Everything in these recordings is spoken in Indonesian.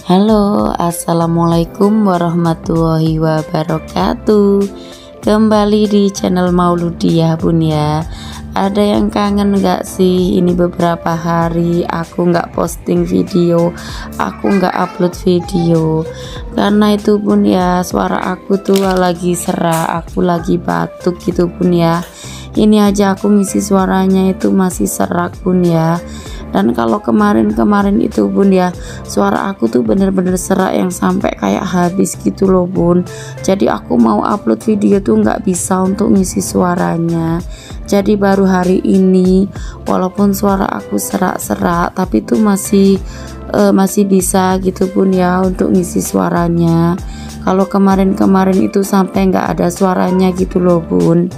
Halo, assalamualaikum warahmatullahi wabarakatuh. Kembali di channel Mauludiah bun ya. Ada yang kangen gak sih? Ini beberapa hari aku gak posting video, aku gak upload video. Karena itu bun ya, suara aku tuh lagi serak, aku lagi batuk gitu bun ya. Ini aja aku ngisi suaranya itu masih serak bun ya. Dan kalau kemarin itu bun ya, suara aku tuh bener-bener serak yang sampai kayak habis gitu loh bun. Jadi aku mau upload video tuh nggak bisa untuk ngisi suaranya. Jadi baru hari ini, walaupun suara aku serak-serak, tapi tuh masih bisa gitu bun ya untuk ngisi suaranya. Kalau kemarin itu sampai nggak ada suaranya gitu loh bun.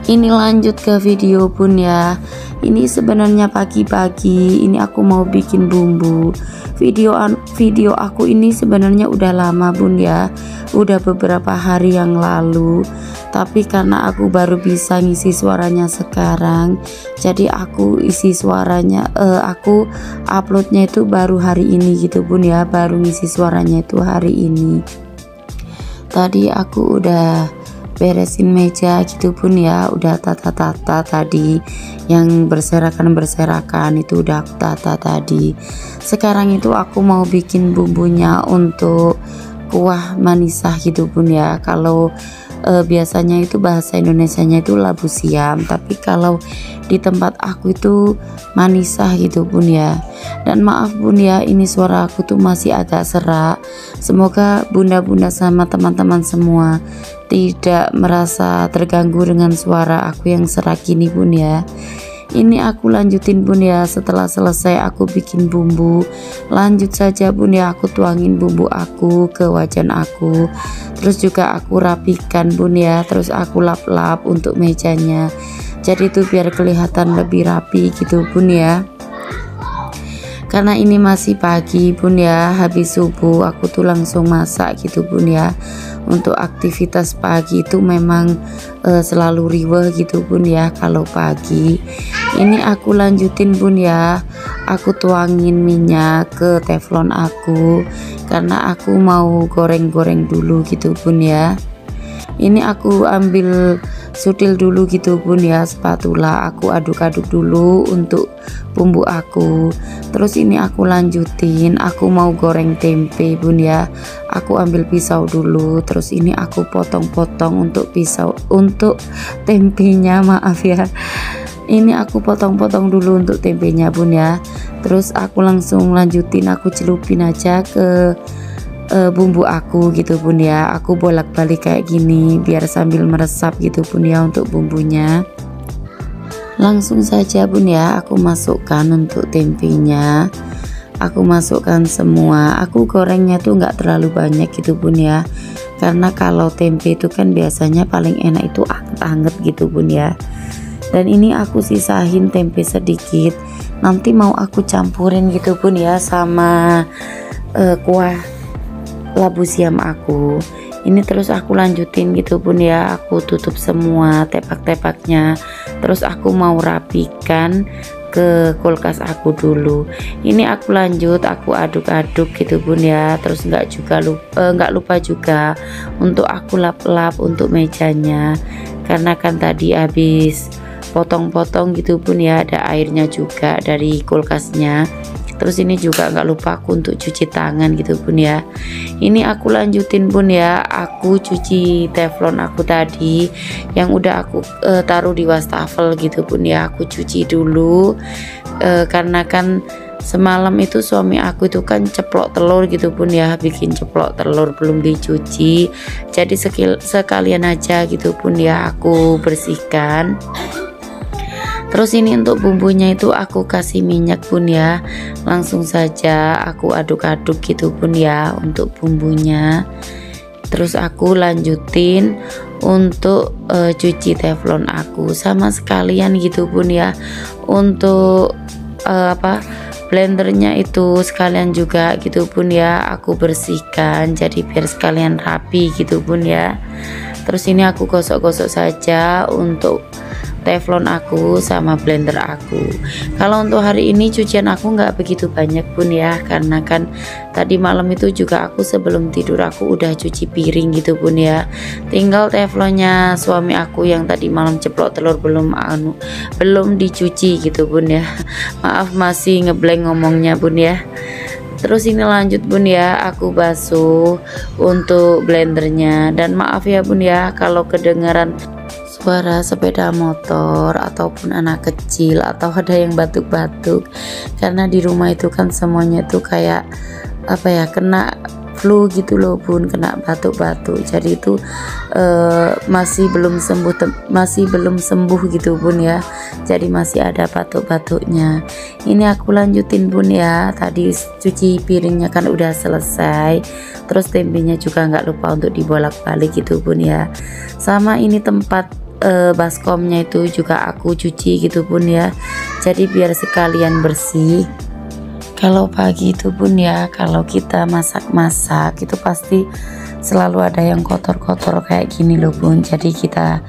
Ini lanjut ke video bun ya. Ini sebenarnya pagi-pagi ini aku mau bikin bumbu. Video aku ini sebenarnya udah lama bun ya, udah beberapa hari yang lalu, tapi karena aku baru bisa ngisi suaranya sekarang, jadi aku isi suaranya aku uploadnya itu baru hari ini gitu bun ya, baru ngisi suaranya itu hari ini. Tadi aku udah beresin meja gitu pun ya, udah tata-tata tadi yang berserakan itu udah aku tata tadi. Sekarang itu aku mau bikin bumbunya untuk kuah manisah gitu pun ya. Kalau biasanya itu bahasa Indonesianya itu labu siam, tapi kalau di tempat aku itu manisah gitu pun ya. Dan maaf bun ya, ini suara aku tuh masih agak serak. Semoga bunda-bunda sama teman-teman semua tidak merasa terganggu dengan suara aku yang serak ini bun ya. Ini aku lanjutin bun ya, setelah selesai aku bikin bumbu, lanjut saja bun ya, aku tuangin bumbu aku ke wajan aku, terus juga aku rapikan bun ya, terus aku lap-lap untuk mejanya, jadi itu biar kelihatan lebih rapi gitu bun ya. Karena ini masih pagi bun ya, habis subuh aku tuh langsung masak gitu bun ya. Untuk aktivitas pagi itu memang selalu riweh gitu bun ya kalau pagi. Ini aku lanjutin bun ya, aku tuangin minyak ke teflon aku karena aku mau goreng-goreng dulu gitu bun ya. Ini aku ambil sutil dulu gitu bun ya, spatula aku aduk-aduk dulu untuk bumbu aku. Terus ini aku lanjutin, aku mau goreng tempe bun ya, aku ambil pisau dulu, terus ini aku potong-potong untuk tempenya, maaf ya. Ini aku potong-potong dulu untuk tempenya bun ya. Terus aku langsung lanjutin, aku celupin aja ke bumbu aku gitu bun ya. Aku bolak-balik kayak gini biar sambil meresap gitu bun ya untuk bumbunya. Langsung saja bun ya, aku masukkan untuk tempenya, aku masukkan semua. Aku gorengnya tuh nggak terlalu banyak gitu bun ya, karena kalau tempe itu kan biasanya paling enak itu anget-anget gitu bun ya. Dan ini aku sisahin tempe sedikit, nanti mau aku campurin gitu bun ya sama kuah labu siam aku ini. Terus aku lanjutin gitu bun ya, aku tutup semua tepak-tepaknya, terus aku mau rapikan ke kulkas aku dulu. Ini aku lanjut, aku aduk-aduk gitu bun ya. Terus nggak lupa juga untuk aku lap-lap untuk mejanya, karena kan tadi habis potong-potong gitu bun ya, ada airnya juga dari kulkasnya. Terus ini juga nggak lupa aku untuk cuci tangan gitu bun ya. Ini aku lanjutin bun ya, aku cuci teflon aku tadi yang udah aku taruh di wastafel gitu bun ya. Aku cuci dulu karena kan semalam itu suami aku itu kan ceplok telur gitu bun ya, bikin ceplok telur belum dicuci, jadi sekalian aja gitu bun ya aku bersihkan. Terus ini untuk bumbunya itu aku kasih minyak bun ya, langsung saja aku aduk-aduk gitu bun ya untuk bumbunya. Terus aku lanjutin untuk cuci teflon aku sama sekalian gitu bun ya, untuk blendernya itu sekalian juga gitu bun ya aku bersihkan, jadi biar sekalian rapi gitu bun ya. Terus ini aku gosok-gosok saja untuk teflon aku sama blender aku. Kalau untuk hari ini cucian aku nggak begitu banyak bun ya, karena kan tadi malam itu juga aku sebelum tidur aku udah cuci piring gitu bun ya. Tinggal teflonnya suami aku yang tadi malam ceplok telur belum dicuci gitu bun ya. Maaf masih ngeblank ngomongnya bun ya. Terus ini lanjut bun ya, aku basuh untuk blendernya. Dan maaf ya bun ya kalau kedengaran suara sepeda motor ataupun anak kecil atau ada yang batuk-batuk, karena di rumah itu kan semuanya tuh kayak apa ya, kena flu gitu loh bun, kena batuk-batuk. Jadi itu masih belum sembuh gitu bun ya, jadi masih ada batuk-batuknya. Ini aku lanjutin bun ya, tadi cuci piringnya kan udah selesai, terus tempenya juga nggak lupa untuk dibolak-balik gitu bun ya. Sama ini tempat baskomnya itu juga aku cuci gitu bun ya, jadi biar sekalian bersih. Kalau pagi itu bun ya, kalau kita masak-masak itu pasti selalu ada yang kotor-kotor kayak gini loh bun, jadi kita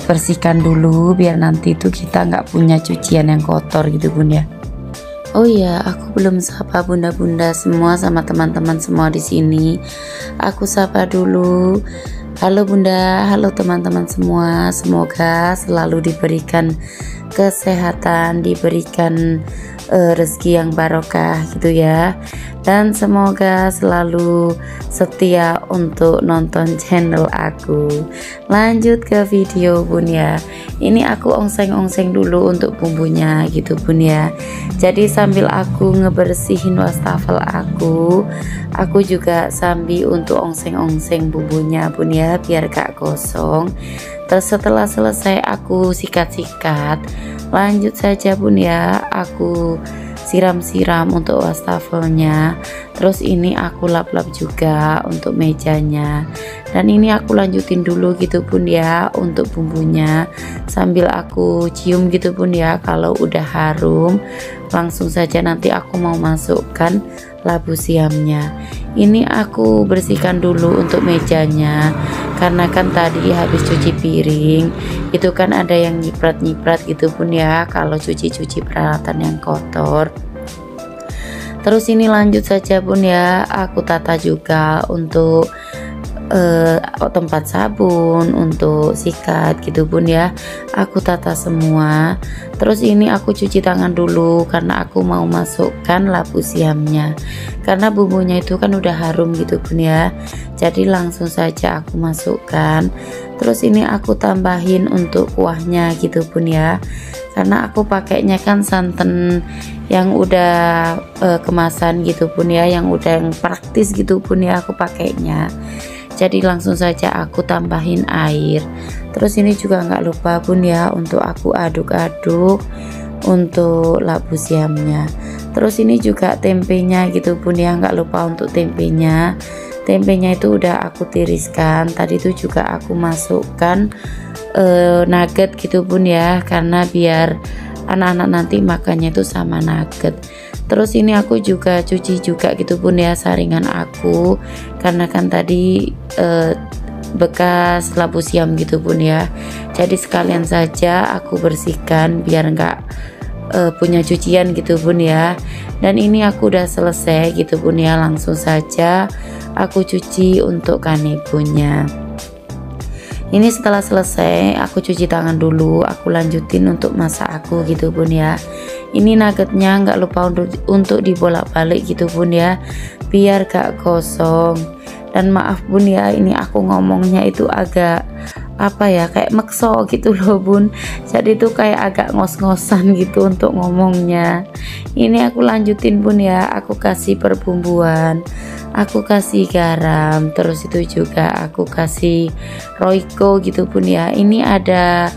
bersihkan dulu biar nanti itu kita nggak punya cucian yang kotor gitu bun ya. Oh iya, aku belum sapa bunda-bunda semua sama teman-teman semua di sini. Aku sapa dulu. Halo bunda, halo teman-teman semua. Semoga selalu diberikan kesehatan, diberikan rezeki yang barokah gitu ya. Dan semoga selalu setia untuk nonton channel aku. Lanjut ke video bun ya. Ini aku ongseng-ongseng dulu untuk bumbunya gitu bun ya. Jadi sambil aku ngebersihin wastafel aku juga sambil untuk ongseng-ongseng bumbunya bun ya, biar gak gosong. Terus setelah selesai aku sikat-sikat, lanjut saja bun ya, aku siram-siram untuk wastafelnya. Terus ini aku lap-lap juga untuk mejanya. Dan ini aku lanjutin dulu gitu bun ya untuk bumbunya, sambil aku cium gitu bun ya. Kalau udah harum langsung saja nanti aku mau masukkan labu siamnya. Ini aku bersihkan dulu untuk mejanya, karena kan tadi habis cuci piring itu kan ada yang nyiprat-nyiprat gitu bun ya kalau cuci-cuci peralatan yang kotor. Terus ini lanjut saja bun ya, aku tata juga untuk tempat sabun, untuk sikat gitu bun ya, aku tata semua. Terus ini aku cuci tangan dulu karena aku mau masukkan labu siamnya, karena bumbunya itu kan udah harum gitu bun ya, jadi langsung saja aku masukkan. Terus ini aku tambahin untuk kuahnya gitu bun ya, karena aku pakainya kan santan yang udah kemasan gitu bun ya, yang praktis gitu bun ya aku pakainya. Jadi langsung saja aku tambahin air. Terus ini juga nggak lupa bun ya untuk aku aduk-aduk untuk labu siamnya. Terus ini juga tempenya gitu bun ya, nggak lupa untuk tempenya. Tempenya itu udah aku tiriskan. Tadi itu juga aku masukkan nugget gitu bun ya, karena biar anak-anak nanti makannya itu sama nugget. Terus ini aku juga cuci juga gitu bun ya saringan aku, karena kan tadi bekas labu siam gitu bun ya, jadi sekalian saja aku bersihkan biar nggak punya cucian gitu bun ya. Dan ini aku udah selesai gitu bun ya, langsung saja aku cuci untuk kanebonya. Ini setelah selesai aku cuci tangan dulu, aku lanjutin untuk masak aku gitu bun ya. Ini nuggetnya nggak lupa untuk dibolak-balik gitu bun ya, biar gak gosong. Dan maaf bun ya, ini aku ngomongnya itu agak apa ya, kayak mekso gitu loh bun, jadi itu kayak agak ngos-ngosan gitu untuk ngomongnya. Ini aku lanjutin bun ya, aku kasih perbumbuan, aku kasih garam, terus itu juga aku kasih roiko gitu bun ya. Ini ada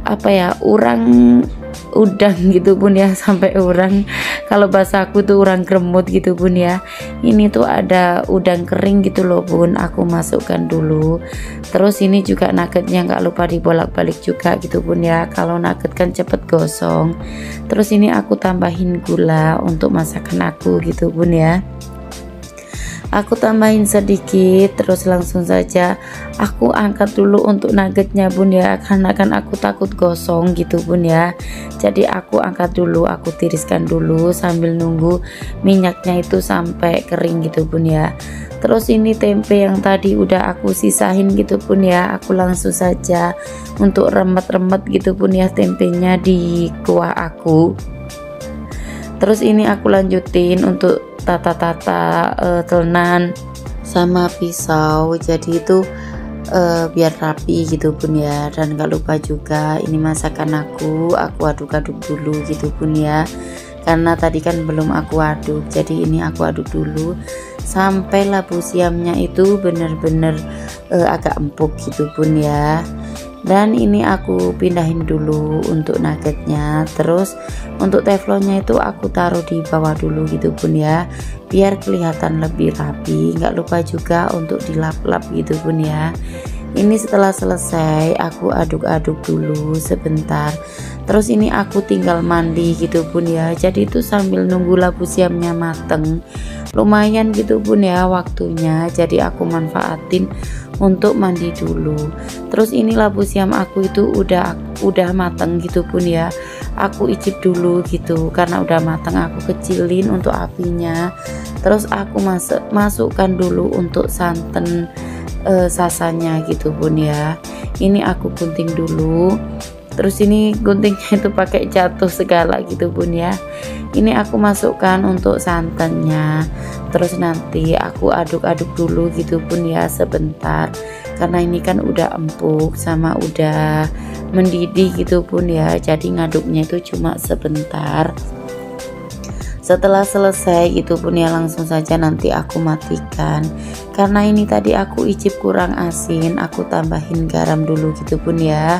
apa ya, udang gitu bun ya, sampai urang, kalau bahasa aku tuh urang gremut gitu bun ya. Ini tuh ada udang kering gitu loh bun, aku masukkan dulu. Terus ini juga nuggetnya nggak lupa dibolak-balik juga gitu bun ya, kalau nugget kan cepet gosong. Terus ini aku tambahin gula untuk masakan aku gitu bun ya. Aku tambahin sedikit, terus langsung saja aku angkat dulu untuk nuggetnya bun ya, karena kan aku takut gosong gitu bun ya. Jadi aku angkat dulu, aku tiriskan dulu sambil nunggu minyaknya itu sampai kering gitu bun ya. Terus ini tempe yang tadi udah aku sisain gitu bun ya, aku langsung saja untuk remet-remet gitu bun ya tempenya di kuah aku. Terus ini aku lanjutin untuk tata-tata tenan sama pisau, jadi itu biar rapi gitu bun ya. Dan gak lupa juga ini masakan aku aduk-aduk dulu gitu bun ya, karena tadi kan belum aku aduk, jadi ini aku aduk dulu sampai labu siamnya itu bener-bener agak empuk gitu bun ya. Dan ini aku pindahin dulu untuk nuggetnya. Terus untuk teflonnya itu aku taruh di bawah dulu gitu bun ya, biar kelihatan lebih rapi. Nggak lupa juga untuk dilap-lap gitu bun ya. Ini setelah selesai aku aduk-aduk dulu sebentar. Terus ini aku tinggal mandi gitu bun ya, jadi itu sambil nunggu labu siamnya mateng lumayan gitu bun ya waktunya, jadi aku manfaatin untuk mandi dulu. Terus ini labu siam aku itu udah mateng gitu bun ya, aku icip dulu gitu karena udah mateng. Aku kecilin untuk apinya, terus aku masukkan dulu untuk santan sasanya gitu bun ya. Ini aku gunting dulu, terus ini guntingnya itu pakai jatuh segala gitu bun ya. Ini aku masukkan untuk santannya, terus nanti aku aduk-aduk dulu gitu bun ya sebentar, karena ini kan udah empuk sama udah mendidih gitu bun ya, jadi ngaduknya itu cuma sebentar. Setelah selesai gitu bun ya, langsung saja nanti aku matikan. Karena ini tadi aku icip kurang asin, aku tambahin garam dulu gitu bun ya,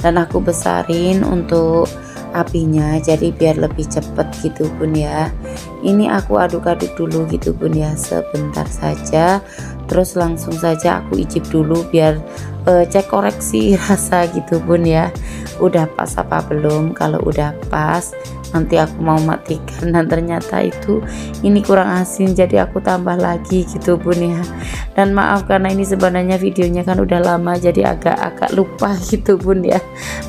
dan aku besarin untuk apinya jadi biar lebih cepet gitu bun ya. Ini aku aduk-aduk dulu gitu bun ya sebentar saja, terus langsung saja aku icip dulu biar cek koreksi rasa gitu bun ya, udah pas apa belum. Kalau udah pas nanti aku mau matikan, dan ternyata itu ini kurang asin, jadi aku tambah lagi gitu bun ya. Dan maaf karena ini sebenarnya videonya kan udah lama, jadi agak lupa gitu bun ya,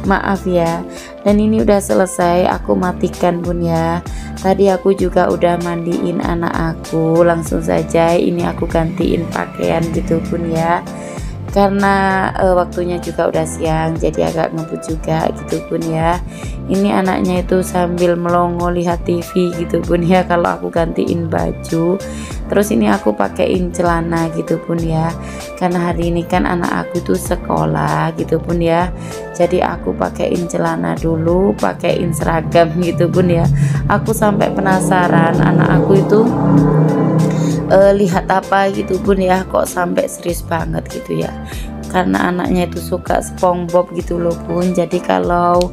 maaf ya. Dan ini udah selesai aku matikan bun ya. Tadi aku juga udah mandiin anak aku, langsung saja ini aku gantiin pakaian gitu bun ya, karena waktunya juga udah siang, jadi agak ngebut juga gitu bun ya. Ini anaknya itu sambil melongo lihat TV gitu bun ya kalau aku gantiin baju. Terus ini aku pakein celana gitu bun ya, karena hari ini kan anak aku tuh sekolah gitu bun ya, jadi aku pakein celana dulu, pakein seragam gitu bun ya. Aku sampai penasaran anak aku itu lihat apa gitu bun ya, kok sampai serius banget gitu ya, karena anaknya itu suka SpongeBob gitu loh bun. Jadi kalau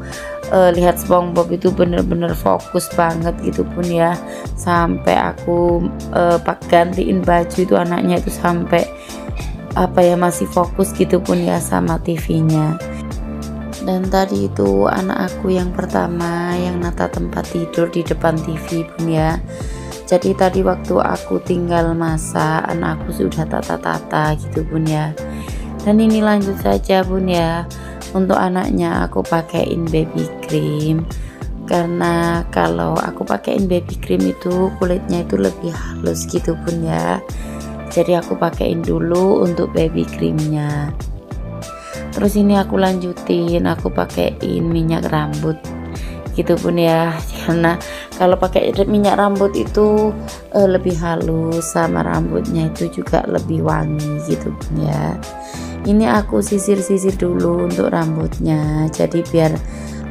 lihat SpongeBob itu bener-bener fokus banget gitu bun ya, sampai aku gantiin baju itu anaknya itu sampai apa ya, masih fokus gitu bun ya sama TV-nya. Dan tadi itu anak aku yang pertama yang nata tempat tidur di depan TV bun ya. Jadi tadi waktu aku tinggal masak, anakku sudah tata-tata gitu bun ya. Dan ini lanjut saja bun ya, untuk anaknya aku pakein baby cream, karena kalau aku pakein baby cream itu kulitnya itu lebih halus gitu bun ya. Jadi aku pakein dulu untuk baby creamnya. Terus ini aku lanjutin, aku pakein minyak rambut gitu bun ya, karena kalau pakai minyak rambut itu lebih halus sama rambutnya itu juga lebih wangi gitu bun ya. Ini aku sisir-sisir dulu untuk rambutnya, jadi biar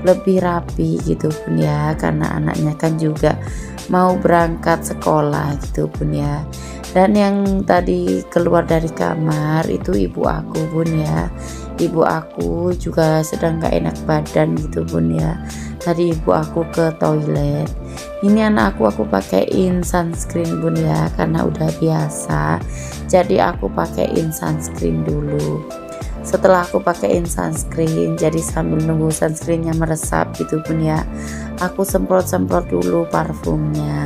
lebih rapi gitu bun ya, karena anaknya kan juga mau berangkat sekolah gitu bun ya. Dan yang tadi keluar dari kamar itu ibu aku bun ya, ibu aku juga sedang gak enak badan gitu bun ya. Tadi ibu aku ke toilet. Ini anak aku pakein sunscreen bun ya, karena udah biasa, jadi aku pakein sunscreen dulu. Setelah aku pakein sunscreen, jadi sambil nunggu sunscreennya meresap gitu bun ya, aku semprot-semprot dulu parfumnya.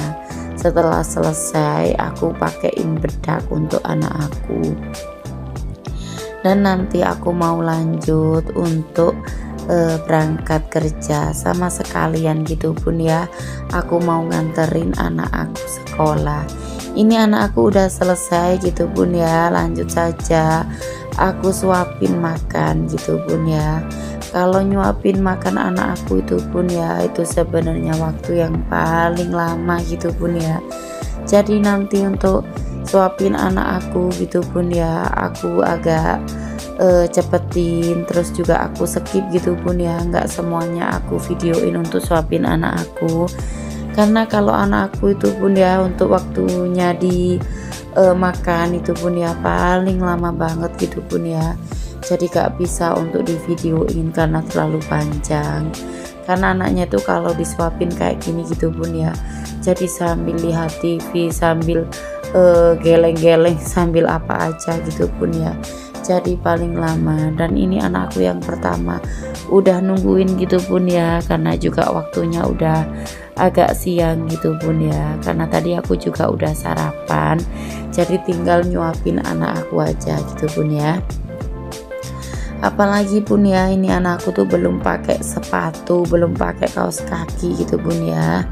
Setelah selesai aku pakein bedak untuk anak aku, dan nanti aku mau lanjut untuk berangkat kerja sama sekalian gitu Bun ya. Aku mau nganterin anak aku sekolah. Ini anak aku udah selesai gitu Bun ya, lanjut saja aku suapin makan gitu Bun ya. Kalau nyuapin makan anak aku itu Bun ya, itu sebenarnya waktu yang paling lama gitu Bun ya. Jadi nanti untuk suapin anak aku gitu Bun ya, aku agak cepetin, terus juga aku skip gitu Bun ya, nggak semuanya aku videoin untuk suapin anak aku, karena kalau anak aku itu Bun ya untuk waktunya di makan itu Bun ya paling lama banget gitu Bun ya. Jadi gak bisa untuk di videoin karena terlalu panjang, karena anaknya tuh kalau disuapin kayak gini gitu Bun ya, jadi sambil lihat TV, sambil geleng-geleng, sambil apa aja gitu Bun ya, jadi paling lama. Dan ini anakku yang pertama udah nungguin gitu Bun ya, karena juga waktunya udah agak siang gitu Bun ya, karena tadi aku juga udah sarapan, jadi tinggal nyuapin anak aku aja gitu Bun ya. Apalagi Bun ya, ini anakku tuh belum pakai sepatu, belum pakai kaos kaki gitu Bun ya.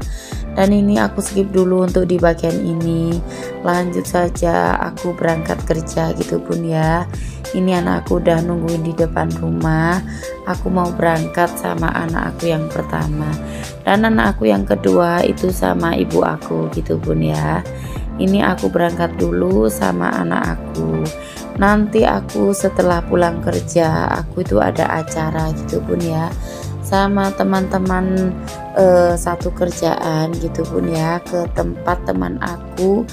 Dan ini aku skip dulu untuk di bagian ini, lanjut saja aku berangkat kerja gitu Bun ya. Ini anak aku udah nungguin di depan rumah, aku mau berangkat sama anak aku yang pertama, dan anak aku yang kedua itu sama ibu aku gitu Bun ya. Ini aku berangkat dulu sama anak aku, nanti aku setelah pulang kerja aku itu ada acara gitu Bun ya, sama teman-teman satu kerjaan gitu Bun ya, ke tempat teman aku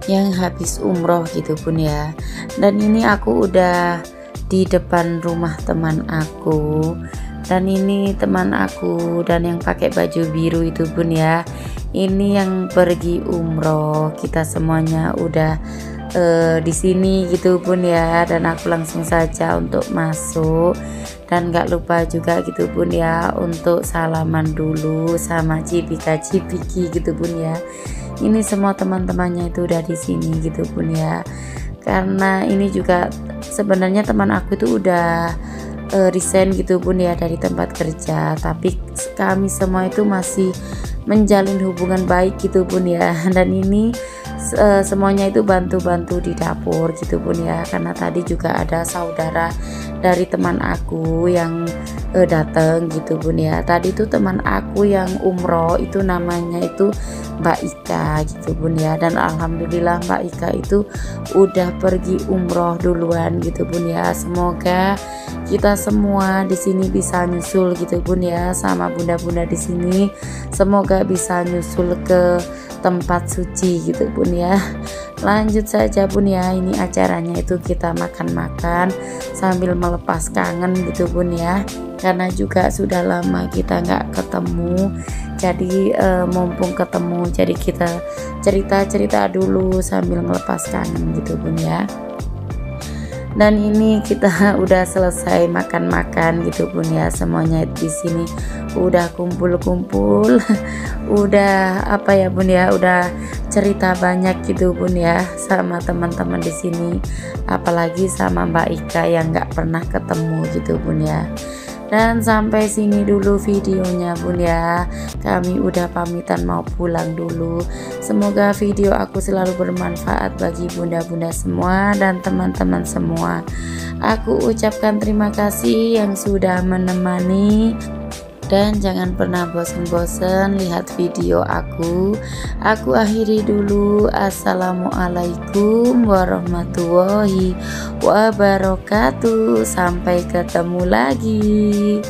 yang habis umroh gitu Bun ya. Dan ini aku udah di depan rumah teman aku, dan ini teman aku dan yang pakai baju biru itu Bun ya, ini yang pergi umroh. Kita semuanya udah di sini gitu Bun ya, dan aku langsung saja untuk masuk, dan gak lupa juga gitu Bun ya untuk salaman dulu sama Cipika-Cipiki gitu Bun ya. Ini semua teman-temannya itu udah di sini gitu Bun ya, karena ini juga sebenarnya teman aku itu udah resign gitu Bun ya dari tempat kerja, tapi kami semua itu masih menjalin hubungan baik gitu Bun ya. Dan ini semuanya itu bantu-bantu di dapur gitu Bun ya, karena tadi juga ada saudara dari teman aku yang datang gitu Bun ya. Tadi itu teman aku yang umroh itu namanya itu Mbak Ika gitu Bun ya, dan alhamdulillah Mbak Ika itu udah pergi umroh duluan gitu Bun ya. Semoga kita semua di sini bisa nyusul gitu Bun ya, sama bunda-bunda di sini semoga bisa nyusul ke tempat suci gitu Bun ya. Lanjut saja Bun ya, ini acaranya itu kita makan-makan sambil melepas kangen gitu Bun ya, karena juga sudah lama kita nggak ketemu, jadi mumpung ketemu jadi kita cerita-cerita dulu sambil melepas kangen gitu Bun ya. Dan ini kita udah selesai makan-makan gitu Bun ya, semuanya di sini udah kumpul-kumpul udah apa ya Bun ya, udah cerita banyak gitu Bun ya sama teman-teman di sini, apalagi sama Mbak Ika yang nggak pernah ketemu gitu Bun ya. Dan sampai sini dulu videonya Bun ya, kami udah pamitan mau pulang dulu. Semoga video aku selalu bermanfaat bagi bunda-bunda semua dan teman-teman semua. Aku ucapkan terima kasih yang sudah menemani, dan jangan pernah bosan-bosan lihat video aku. Aku akhiri dulu. Assalamualaikum warahmatullahi wabarakatuh. Sampai ketemu lagi.